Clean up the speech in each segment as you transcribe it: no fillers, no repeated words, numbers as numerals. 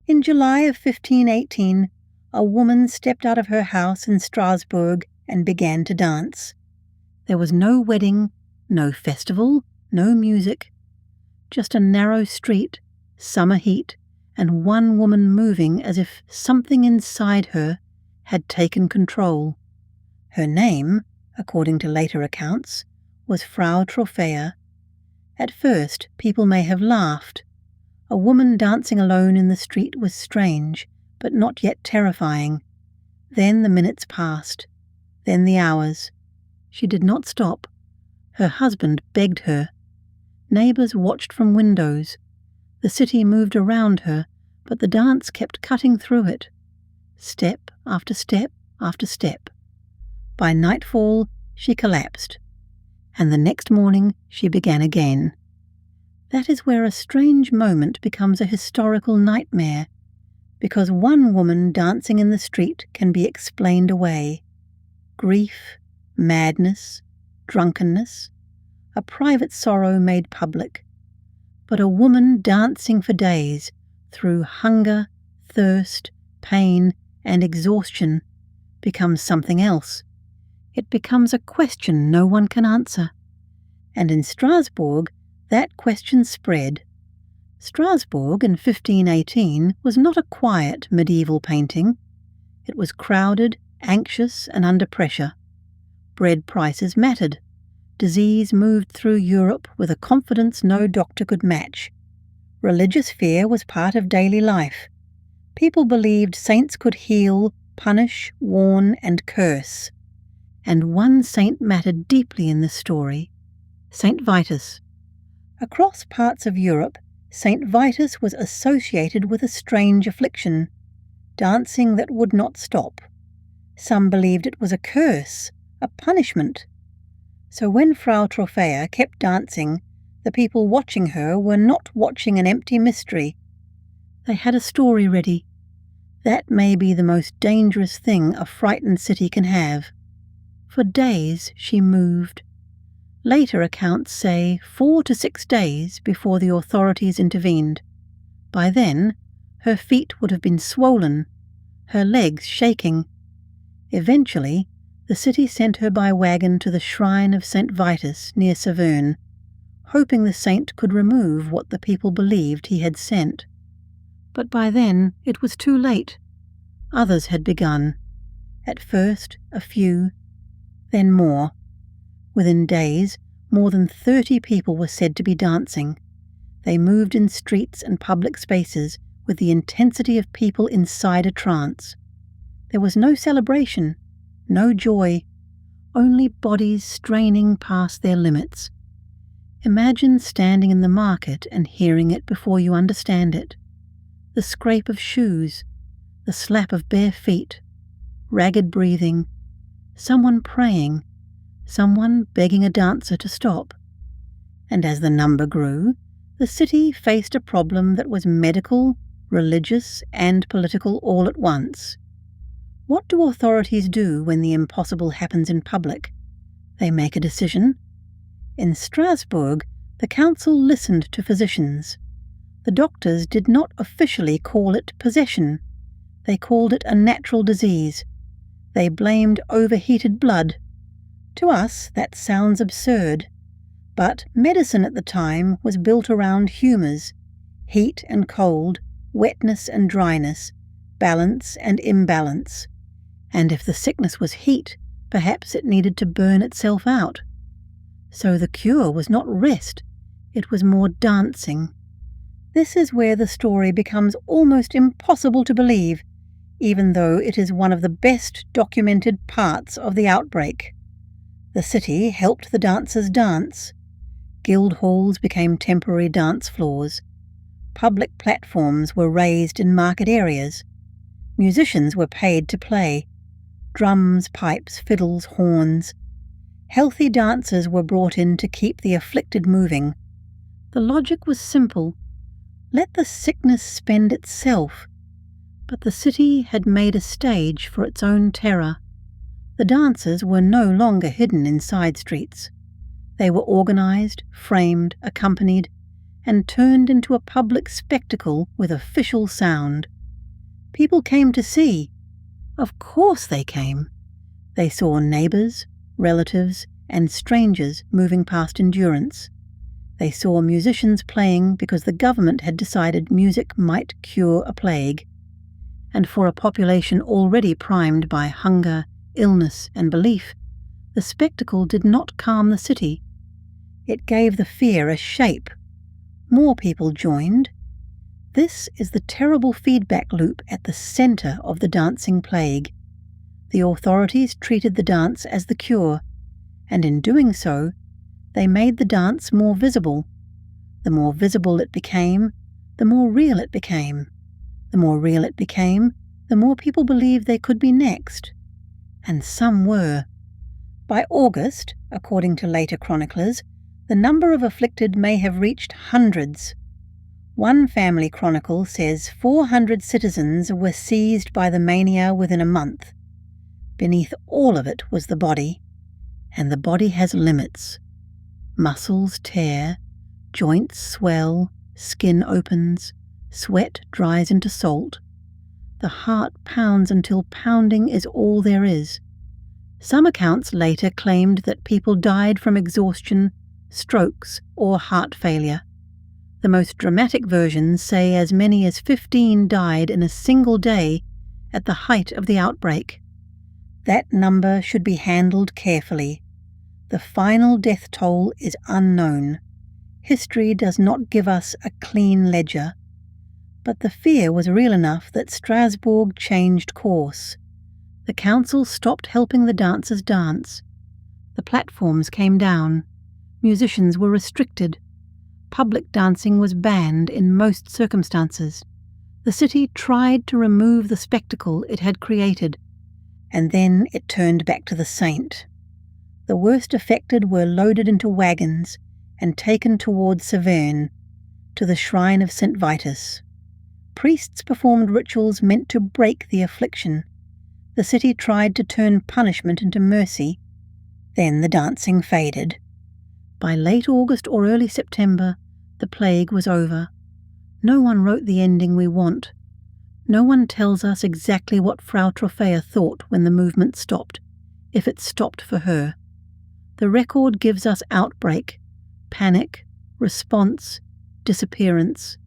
In July of 1518, a woman stepped out of her house in Strasbourg and began to dance. There was no wedding, no festival, no music, just a narrow street, summer heat, and one woman moving as if something inside her had taken control. Her name, according to later accounts, was Frau Trophäa. At first, people may have laughed. A woman dancing alone in the street was strange, but not yet terrifying. Then the minutes passed. Then the hours. She did not stop. Her husband begged her. Neighbours watched from windows. The city moved around her, but the dance kept cutting through it. Step after step after step. By nightfall, she collapsed. And the next morning she began again. That is where a strange moment becomes a historical nightmare, because one woman dancing in the street can be explained away. Grief, madness, drunkenness, a private sorrow made public. But a woman dancing for days, through hunger, thirst, pain, and exhaustion, becomes something else. It becomes a question no one can answer. And in Strasbourg, that question spread. Strasbourg in 1518 was not a quiet medieval painting. It was crowded, anxious, and under pressure. Bread prices mattered. Disease moved through Europe with a confidence no doctor could match. Religious fear was part of daily life. People believed saints could heal, punish, warn, and curse. And one saint mattered deeply in this story, Saint Vitus. Across parts of Europe, Saint Vitus was associated with a strange affliction, dancing that would not stop. Some believed it was a curse, a punishment. So when Frau Trophäa kept dancing, the people watching her were not watching an empty mystery. They had a story ready. That may be the most dangerous thing a frightened city can have. For days she moved. Later accounts say 4 to 6 days before the authorities intervened. By then, her feet would have been swollen, her legs shaking. Eventually, the city sent her by wagon to the shrine of St. Vitus near Saverne, hoping the saint could remove what the people believed he had sent. But by then it was too late. Others had begun. At first, a few, then more. Within days, more than 30 people were said to be dancing. They moved in streets and public spaces with the intensity of people inside a trance. There was no celebration, no joy, only bodies straining past their limits. Imagine standing in the market and hearing it before you understand it. The scrape of shoes, the slap of bare feet, ragged breathing, someone praying, someone begging a dancer to stop. And as the number grew, the city faced a problem that was medical, religious, and political all at once. What do authorities do when the impossible happens in public? They make a decision. In Strasbourg, the council listened to physicians. The doctors did not officially call it possession. They called it a natural disease. They blamed overheated blood. To us, that sounds absurd. But medicine at the time was built around humours, heat and cold, wetness and dryness, balance and imbalance. And if the sickness was heat, perhaps it needed to burn itself out. So the cure was not rest, it was more dancing. This is where the story becomes almost impossible to believe, even though it is one of the best documented parts of the outbreak. The city helped the dancers dance. Guild halls became temporary dance floors. Public platforms were raised in market areas. Musicians were paid to play. Drums, pipes, fiddles, horns. Healthy dancers were brought in to keep the afflicted moving. The logic was simple. Let the sickness spend itself. But the city had made a stage for its own terror. The dancers were no longer hidden in side streets. They were organised, framed, accompanied, and turned into a public spectacle with official sound. People came to see. Of course they came. They saw neighbours, relatives, and strangers moving past in durance. They saw musicians playing because the government had decided music might cure a plague. And for a population already primed by hunger, illness, and belief, the spectacle did not calm the city. It gave the fear a shape. More people joined. This is the terrible feedback loop at the centre of the dancing plague. The authorities treated the dance as the cure, and in doing so, they made the dance more visible. The more visible it became, the more real it became. The more real it became, the more people believed they could be next. And some were. By August, according to later chroniclers, the number of afflicted may have reached hundreds. One family chronicle says 400 citizens were seized by the mania within a month. Beneath all of it was the body, and the body has limits. Muscles tear, joints swell, skin opens, sweat dries into salt. The heart pounds until pounding is all there is. Some accounts later claimed that people died from exhaustion, strokes, or heart failure. The most dramatic versions say as many as 15 died in a single day at the height of the outbreak. That number should be handled carefully. The final death toll is unknown. History does not give us a clean ledger. But the fear was real enough that Strasbourg changed course. The council stopped helping the dancers dance. The platforms came down. Musicians were restricted. Public dancing was banned in most circumstances. The city tried to remove the spectacle it had created, and then it turned back to the saint. The worst affected were loaded into wagons and taken towards Saverne, to the shrine of St. Vitus. Priests performed rituals meant to break the affliction. The city tried to turn punishment into mercy. Then the dancing faded. By late August or early September, the plague was over. No one wrote the ending we want. No one tells us exactly what Frau Troffea thought when the movement stopped, if it stopped for her. The record gives us outbreak, panic, response, disappearance,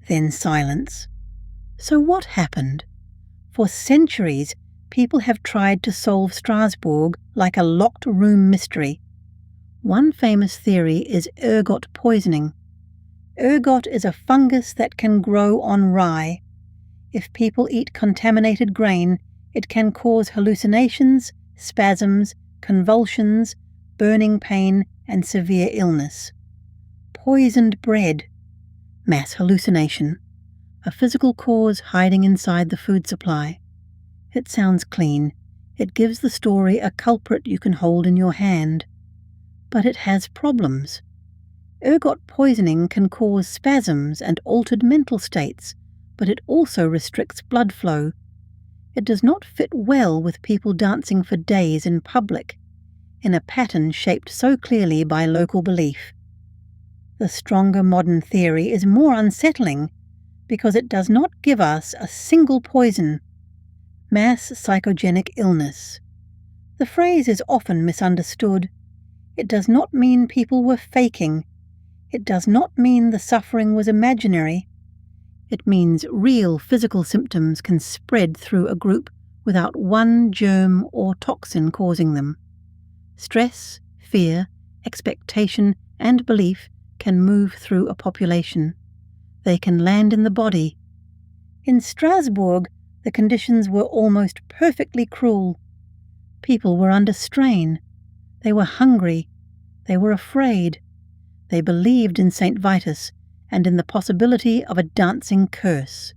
then silence. So what happened? For centuries, people have tried to solve Strasbourg like a locked room mystery. One famous theory is ergot poisoning. Ergot is a fungus that can grow on rye. If people eat contaminated grain, it can cause hallucinations, spasms, convulsions, burning pain, and severe illness. Poisoned bread. Mass hallucination. A physical cause hiding inside the food supply. It sounds clean. It gives the story a culprit you can hold in your hand. But it has problems. Ergot poisoning can cause spasms and altered mental states, but it also restricts blood flow. It does not fit well with people dancing for days in public, in a pattern shaped so clearly by local belief. The stronger modern theory is more unsettling because it does not give us a single poison. Mass psychogenic illness. The phrase is often misunderstood. It does not mean people were faking. It does not mean the suffering was imaginary. It means real physical symptoms can spread through a group without one germ or toxin causing them. Stress, fear, expectation, and belief can move through a population. They can land in the body. In Strasbourg, the conditions were almost perfectly cruel. People were under strain. They were hungry. They were afraid. They believed in St. Vitus and in the possibility of a dancing curse.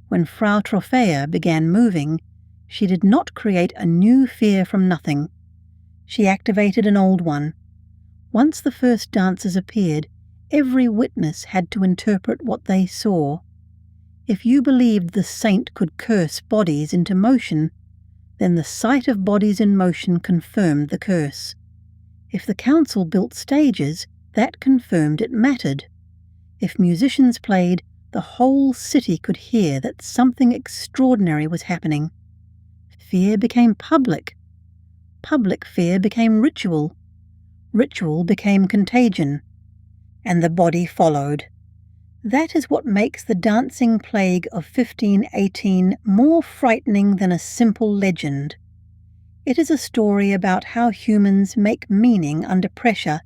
When Frau Troffea began moving, she did not create a new fear from nothing. She activated an old one. Once the first dancers appeared, every witness had to interpret what they saw. If you believed the saint could curse bodies into motion, then the sight of bodies in motion confirmed the curse. If the council built stages, that confirmed it mattered. If musicians played, The whole city could hear that something extraordinary was happening. Fear became public. Public fear became ritual. Ritual became contagion. And the body followed. That is what makes the dancing plague of 1518 more frightening than a simple legend. It is a story about how humans make meaning under pressure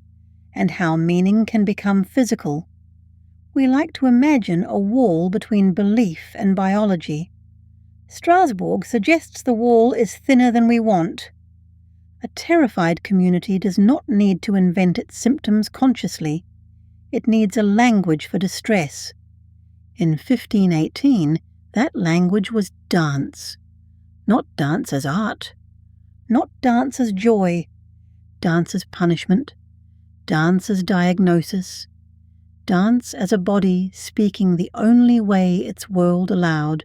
and how meaning can become physical. We like to imagine a wall between belief and biology. Strasbourg suggests the wall is thinner than we want. A terrified community does not need to invent its symptoms consciously. It needs a language for distress. In 1518, that language was dance. Not dance as art. Not dance as joy. Dance as punishment. Dance as diagnosis. Dance as a body speaking the only way its world allowed.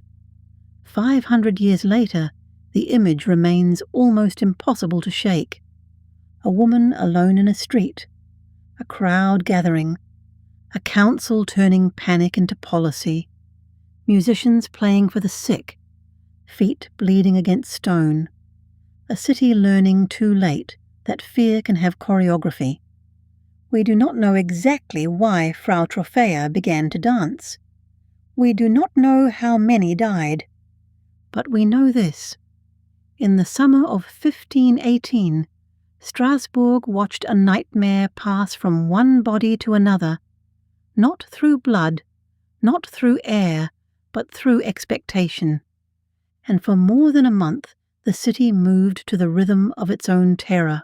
500 years later, the image remains almost impossible to shake. A woman alone in a street. A crowd gathering. A council turning panic into policy. Musicians playing for the sick. Feet bleeding against stone. A city learning too late that fear can have choreography. We do not know exactly why Frau Trophäa began to dance. We do not know how many died. But we know this. In the summer of 1518, Strasbourg watched a nightmare pass from one body to another, not through blood, not through air, but through expectation. And for more than a month, the city moved to the rhythm of its own terror.